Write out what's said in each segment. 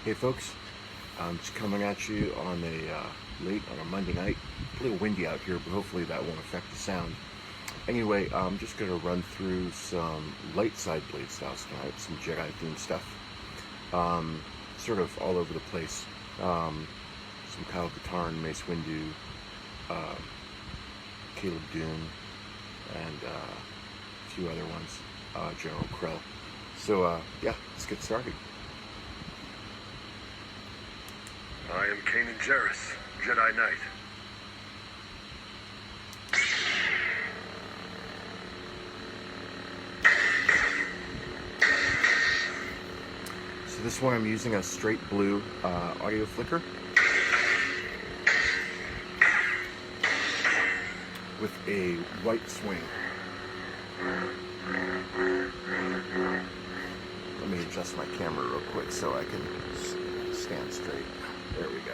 Hey folks, I'm just coming at you on a late on a Monday night. A little windy out here, but hopefully that won't affect the sound. Anyway, I'm just going to run through some Lightside Bladestyles tonight, some Jedi themed stuff. Sort of all over the place. Some Kyle Katarn, Mace Windu, Caleb Dune, and a few other ones, General Krell. So yeah, let's get started. I am Kanan Jarrus, Jedi Knight. So this one I'm using a straight blue audio flicker with a white swing. Let me adjust my camera real quick so I can stand straight. There we go.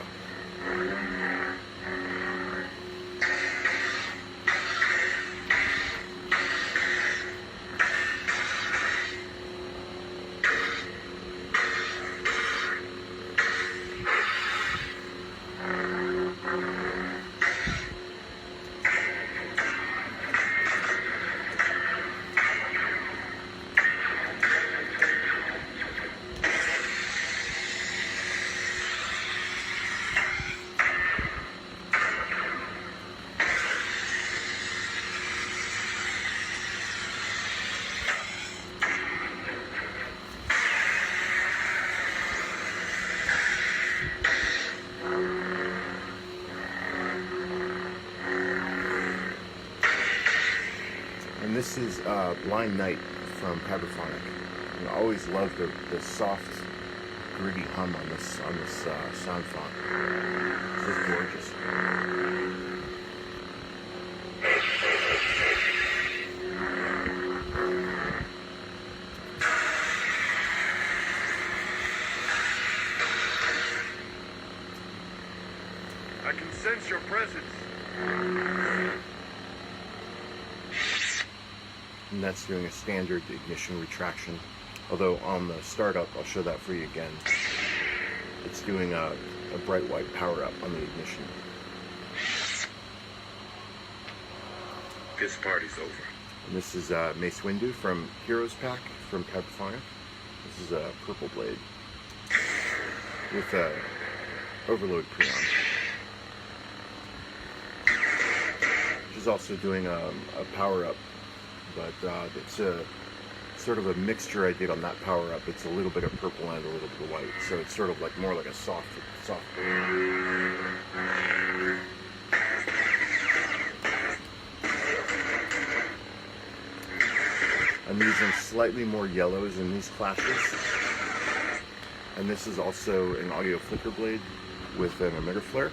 And this is Blind Night from Padraphonic. And I always love the soft, gritty hum on this sound font. This is gorgeous. I can sense your presence. And that's doing a standard ignition retraction. Although on the startup, I'll show that for you again. It's doing a bright white power up on the ignition. This party's over. And this is Mace Windu from Heroes Pack from Padraphonic. This is a purple blade with a overload preon, which is also doing a power up. But it's a sort of a mixture I did on that power up. It's a little bit of purple and a little bit of white, so it's sort of like more like a soft. I'm using slightly more yellows in these clashes, and this is also an audio flicker blade with an emitter flare.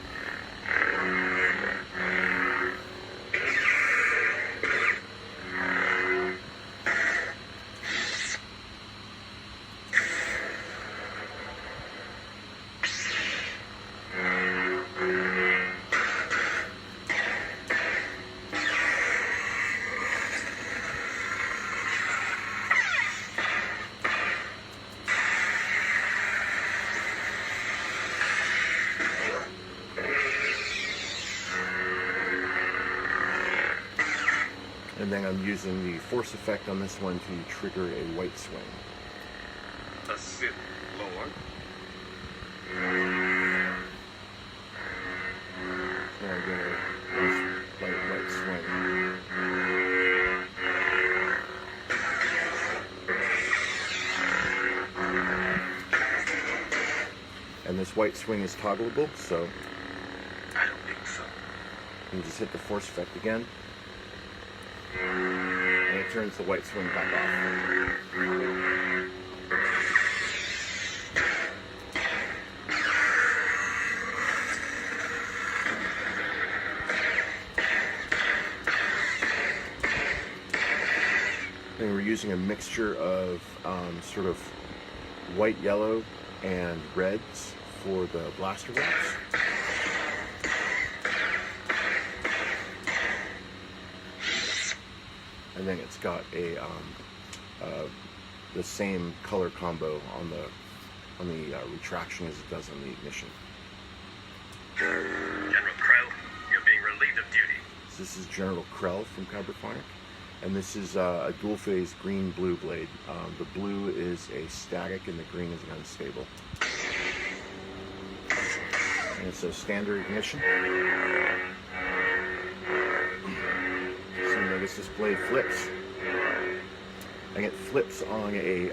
And then I'm using the force effect on this one to trigger a white swing. A Sith Lord. And I get a nice white swing. And this white swing is toggleable, so I don't think so. you can just hit the force effect again. And it turns the white swing back off. And we're using a mixture of sort of white, yellow, and reds for the blaster wraps. And then it's got a the same color combo on the on the retraction as it does on the ignition. General Krell, you're being relieved of duty. So this is General Krell from Cyberphonic, and this is a dual-phase green-blue blade. The blue is a static and the green is an unstable. And it's a standard ignition. So you notice this blade flips, and it flips on a,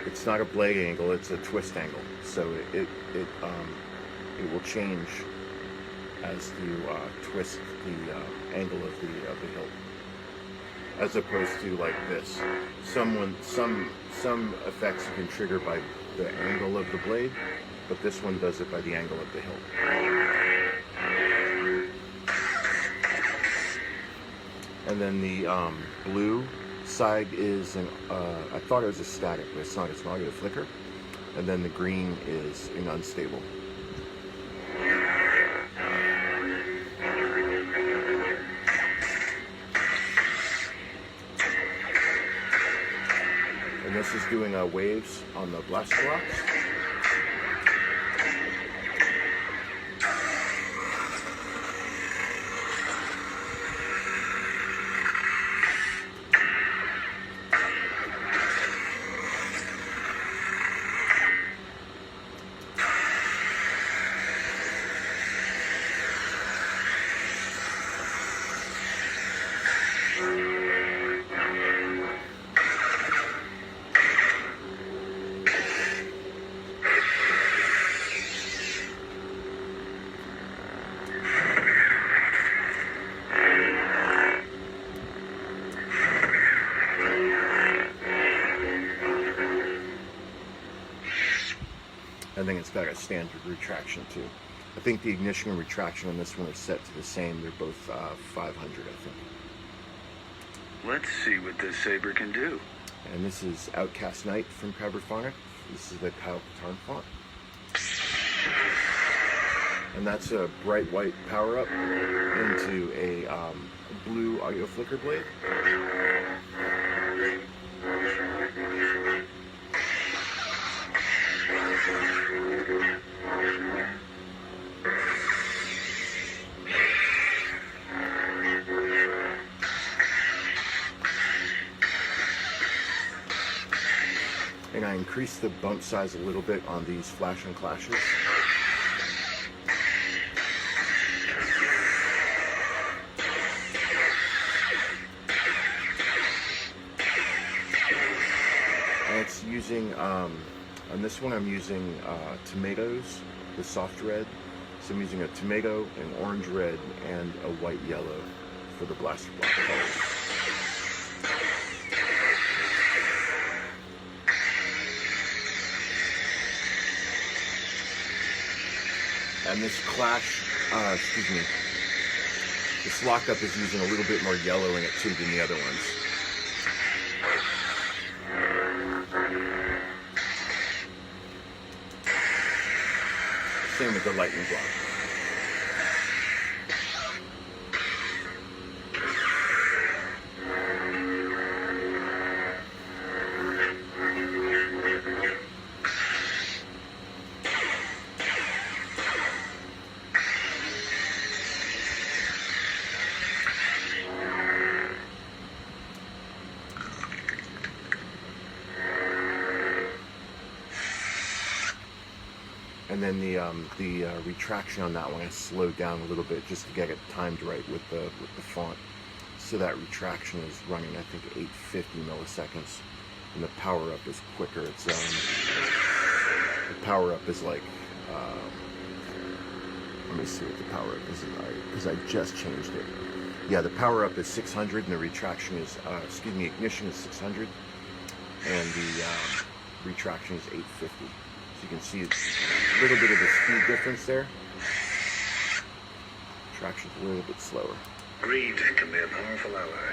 it's not a blade angle, it's a twist angle. So it will change as you twist the angle of the hilt, as opposed to like this. Some effects you can trigger by the angle of the blade, but this one does it by the angle of the hilt. And then the blue side is an, I thought it was a static, but it's not. It's not a flicker. And then the green is an unstable. And this is doing waves on the blaster rocks. I think it's got a standard retraction too. I think the ignition and retraction on this one are set to the same. They're both 500, I think. Let's see what this saber can do. And this is Outcast Knight from Cyberphonic. This is the Kyle Katarn font. And that's a bright white power up into a blue audio flicker blade. And I increased the bump size a little bit on these flash and clashes. And it's using, on this one I'm using tomatoes, the soft red. So I'm using a tomato, an orange red, and a white yellow for the blaster block colors. And this clash, this lockup is using a little bit more yellow in it too than the other ones. Same with the lightning block. And then the retraction on that one I slowed down a little bit just to get it timed right with the font. So that retraction is running, I think, 850 milliseconds, and the power up is quicker. It's the power up is like let me see what the power up is because I just changed it. Yeah, the power up is 600 and the retraction is ignition is 600 and the retraction is 850. So you can see a little bit of the speed difference there. Traction's a little bit slower. Greed can be a powerful ally.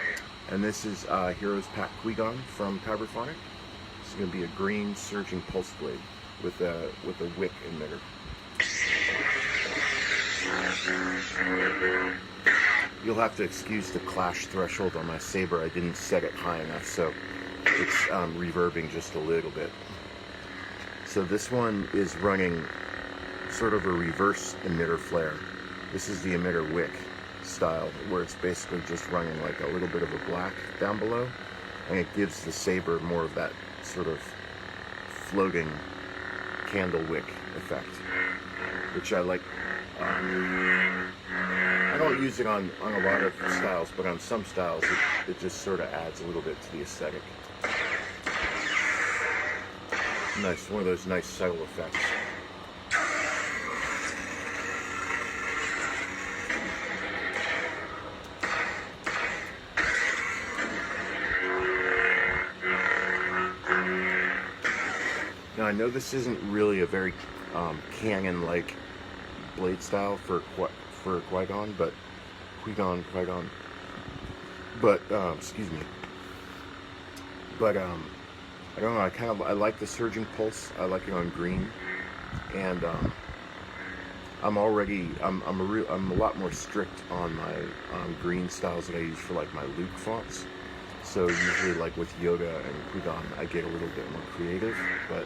And this is Heroes Pack Quigon from Cyberphonic. This is going to be a green surging pulse blade with a wick emitter. You'll have to excuse the clash threshold on my saber. I didn't set it high enough, so it's reverbing just a little bit. So this one is running sort of a reverse emitter flare. This is the emitter wick style, where it's basically just running like a little bit of a black down below, and it gives the saber more of that sort of floating candle wick effect, which I like. I don't use it on a lot of styles, but on some styles it just sort of adds a little bit to the aesthetic. Nice, one of those nice subtle effects. Now I know this isn't really a very Canyon-like blade style for Quigon, but excuse me. But I don't know. I like the surging pulse. I like it on green, and I'm a lot more strict on my green styles that I use for like my Luke fonts. So usually, like with Yoda and Quigon, I get a little bit more creative. But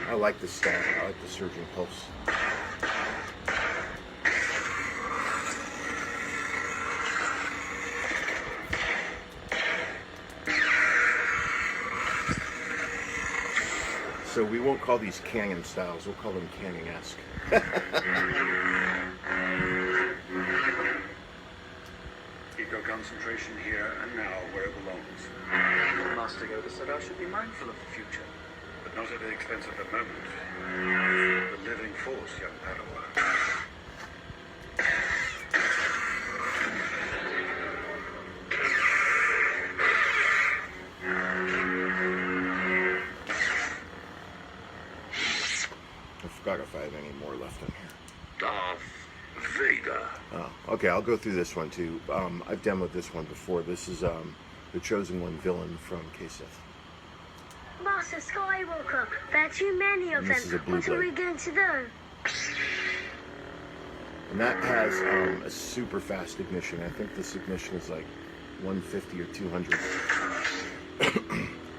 I like the style. I like the surging pulse. So we won't call these Canyon styles, we'll call them Canyon-esque. Keep your concentration here and now where it belongs. Master Yoda said I should be mindful of the future. But not at the expense of the moment. The living force, young Padawan. I forgot if I have any more left in here. Darth Vader. Oh, okay, I'll go through this one too. I've demoed this one before. This is the Chosen One villain from K-Sith. Master Skywalker, there are too many of And them. this is a blue What are we blade. going to do? And that has a super fast ignition. I think this ignition is like 150 or 200.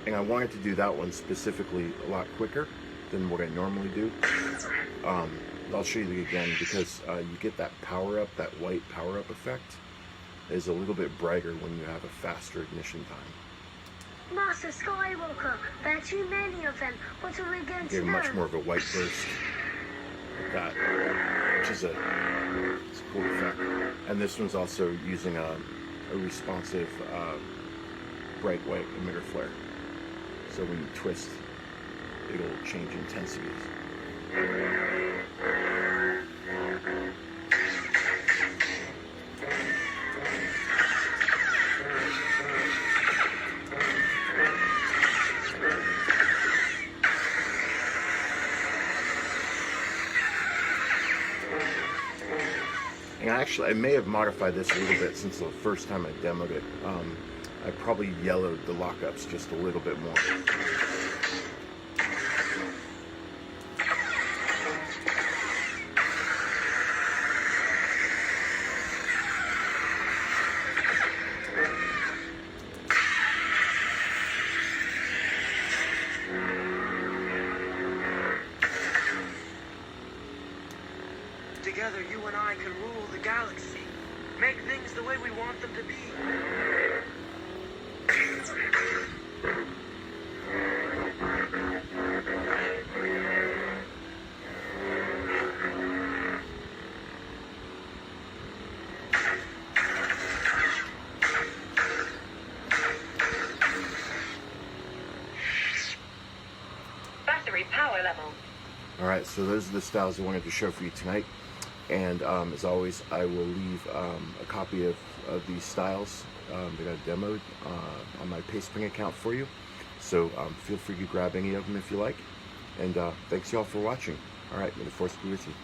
And I wanted to do that one specifically a lot quicker than what I normally do. I'll show you again because you get that power up, that white power up effect is a little bit brighter when you have a faster ignition time. Master Skywalker, there are too many of them. What are we going You to get do? much more of a white burst like that, which is it's a cool effect. And this one's also using a responsive bright white emitter flare. So when you twist, it'll change intensities. And actually, I may have modified this a little bit since the first time I demoed it. I probably yellowed the lockups just a little bit more. Together, you and I can rule the galaxy. Make things the way we want them to be. Battery power level. Alright, so those are the styles I wanted to show for you tonight. And as always, I will leave a copy of these styles that I've demoed on my pastebin account for you. So feel free to grab any of them if you like. And thanks y'all for watching. Alright, may the force be with you.